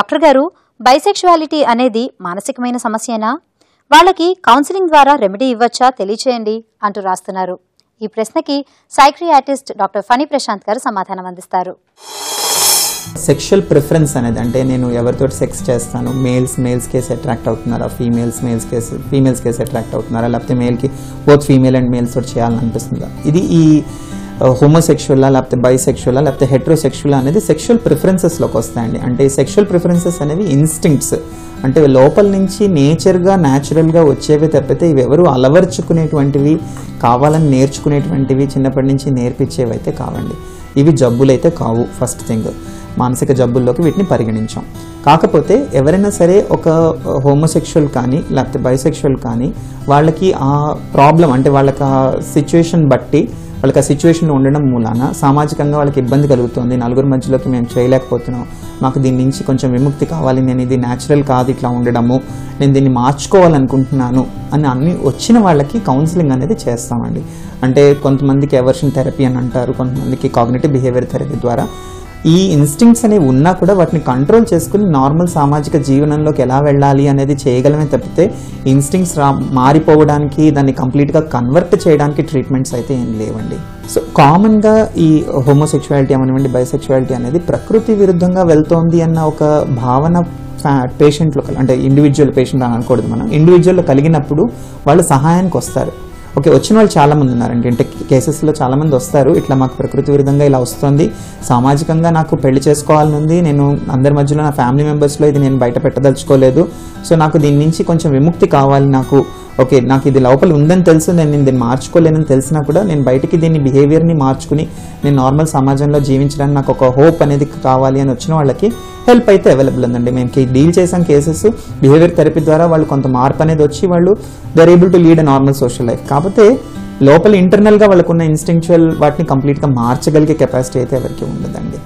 Doctor గారు, బైసెక్షువాలిటీ అనేది మానసికమైన సమస్యనా? వాళ్ళకి కౌన్సిలింగ్ ద్వారా రెమెడీ ఇవ్వచ్చా తెలియచేయండి అంటూ రాస్తున్నారు. ఈ ప్రశ్నకి సైక్రియాటిస్ట్ డాక్టర్ ఫణి ప్రశాంత్ గారు సమాధానం అందిస్తారు. సెక్షువల్ ప్రిఫరెన్స్ అనేది అంటే నేను ఎవరితో సెక్స్ చేస్తాను, మేల్స్ కేసు అట్రాక్ట్ అవుతున్నారా, ఫీమేల్స్ కేసు అట్రాక్ట్ అవుతున్నారా, లేకపోతే మేల్కి బోత్ ఫీమేల్ అండ్ మేల్స్ తోటి చేయాలని అనిపిస్తుందా, ఇది ఈ హోమోసెక్షువలా లేకపోతే బైసెక్షువలా లేకపోతే హెట్రోసెక్షువలా అనేది సెక్షువల్ ప్రిఫరెన్సెస్లోకి వస్తాయండి. అంటే ఈ సెక్షువల్ ప్రిఫరెన్సెస్ అనేవి ఇన్స్టింక్ట్స్, అంటే లోపల నుంచి నేచర్గా న్యాచురల్గా వచ్చేవి తప్పితే ఇవి ఎవరు అలవర్చుకునేటువంటివి, కావాలని నేర్చుకునేటువంటివి, చిన్నప్పటి నుంచి నేర్పించేవి అయితే కావండి. ఇవి జబ్బులైతే కావు. ఫస్ట్ థింగ్, మానసిక జబ్బుల్లోకి వీటిని పరిగణించాం. కాకపోతే ఎవరైనా సరే ఒక హోమోసెక్షువల్ కానీ లేకపోతే బైసెక్షువల్ కానీ వాళ్ళకి ఆ ప్రాబ్లం అంటే వాళ్ళకి ఆ సిచ్యువేషన్ బట్టి వాళ్ళకి ఆ సిచ్యువేషన్లో ఉండడం మూలాన సామాజికంగా వాళ్ళకి ఇబ్బంది కలుగుతుంది, నలుగురు మధ్యలోకి మేము చేయలేకపోతున్నాం, మాకు దీని నుంచి కొంచెం విముక్తి కావాలి, నేను ఇది న్యాచురల్ కాదు ఇట్లా ఉండడము, నేను దీన్ని మార్చుకోవాలనుకుంటున్నాను అని అన్ని వచ్చిన వాళ్ళకి కౌన్సిలింగ్ అనేది చేస్తామండి. అంటే కొంతమందికి ఎవర్షన్ థెరపీ అని అంటారు, కొంతమందికి కాగ్నిటివ్ బిహేవియర్ థెరపీ ద్వారా ఈ ఇన్స్టింక్ట్స్ అనేవి ఉన్నా కూడా వాటిని కంట్రోల్ చేసుకుని నార్మల్ సామాజిక జీవనంలోకి ఎలా వెళ్ళాలి అనేది చేయగలమే తప్పితే ఇన్స్టింక్ట్స్ మారిపోవడానికి దాన్ని కంప్లీట్గా కన్వర్ట్ చేయడానికి ట్రీట్మెంట్స్ అయితే ఏం లేవండి. సో కామన్గా ఈ హోమోసెక్షువాలిటీ అవనివ్వండి బైసెక్షువాలిటీ అనేది ప్రకృతి విరుద్ధంగా వెళ్తోంది అన్న ఒక భావన పేషెంట్లో అంటే ఇండివిజువల్ పేషెంట్ అని అనకూడదు మనం, ఇండివిజువల్లో కలిగినప్పుడు వాళ్ళు సహాయానికి వస్తారు. ఓకే, వచ్చిన వాళ్ళు చాలామంది ఉన్నారండి, అంటే కేసెస్లో చాలామంది వస్తారు, ఇట్లా మాకు ప్రకృతి విరుద్ధంగా ఇలా వస్తుంది, సామాజికంగా నాకు పెళ్లి చేసుకోవాలని ఉంది, నేను అందరి మధ్యలో నా ఫ్యామిలీ మెంబర్స్లో ఇది నేను బయట పెట్టదలుచుకోలేదు, సో నాకు దీని నుంచి కొంచెం విముక్తి కావాలి, నాకు ఓకే నాకు ఇది లోపల ఉందని తెలుసు, నేను దీన్ని మార్చుకోలేనని తెలిసినా కూడా నేను బయటికి దీన్ని బిహేవియర్ని మార్చుకుని నేను నార్మల్ సమాజంలో జీవించడానికి నాకు ఒక హోప్ అనేది కావాలి అని వచ్చిన వాళ్ళకి హెల్ప్ అయితే అవైలబుల్ ఉందండి. మేము డీల్ చేసాం కేసెస్ బిహేవియర్ థెరపీ ద్వారా వాళ్ళు కొంత మార్పు అనేది వచ్చి వాళ్ళు they are able to lead a normal social life. కాకపోతే లోపల ఇంటర్నల్గా వాళ్ళకున్న ఇన్స్టింక్చువల్ వాటిని కంప్లీట్గా మార్చగలిగే కెపాసిటీ అయితే ఎవరికి ఉండదండి.